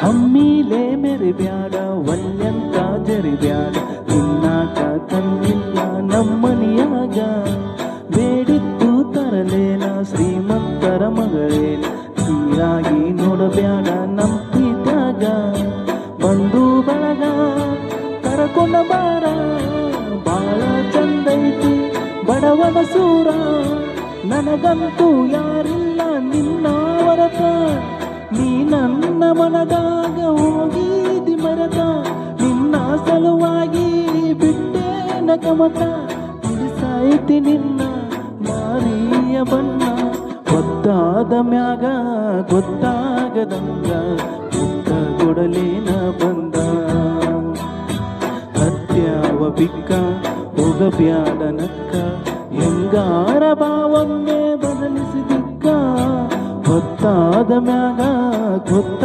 ಹಮ್ಮಿಲೆ ಮೆರಿಬ್ಯಾಡ ವಲ್ಯಂತ ಜರಿಬ್ಯಾಡ ತಿನ್ನಾಕ ಕಣ್ಣಿಲ್ಲ ನಮ್ಮನಿಯಾಗ ಬೇಡಿತ್ತು ತರಲೇನ ಶ್ರೀಮಂತರ ಮಗಳೇನ ಹೀರಾಗಿ ನೋಡಬ್ಯಾಡ ನಮ್ ಪ್ರೀತ್ಯಾಗ ಬಂದು ಬಳಗ ಕರಕೊಂಡ ಬಾರ ಬಾಳ ಚಂದೈತಿ ಬಡವನ ಸೂರ ನನಗಂತೂ ಯಾರಿಲ್ಲ ನಿನ್ನ ಹೊರತ ನೀ ನನ್ನ ಮನದಾಗ ಹೋಗಿದಿ ಮರತ ನಿನ್ನ ಸಲುವಾಗಿ ಬಿಟ್ಟೇನ ಕಮತ ತಿಳಿಸಾಯ್ತಿ ನಿನ್ನ ಮಾರಿಯ ಬಣ್ಣ ಗೊತ್ತಾದ ಮ್ಯಾಗ ಗೊತ್ತಾಗದಂಗ ಮುತ್ತ ಕೊಡಲೇನ ಬಂದ ಹತ್ಯಾವ ಬಿಕ್ಕ ಹೋಗಬ್ಯಾಡ ನಕ್ಕ ಹೆಂಗಾರ ಭಾವನ್ನೇ ಬದಲಿಸಿದಿಕ್ಕ ಗೊತ್ತಾದ ಮ್ಯಾಗ ಗೊತ್ತ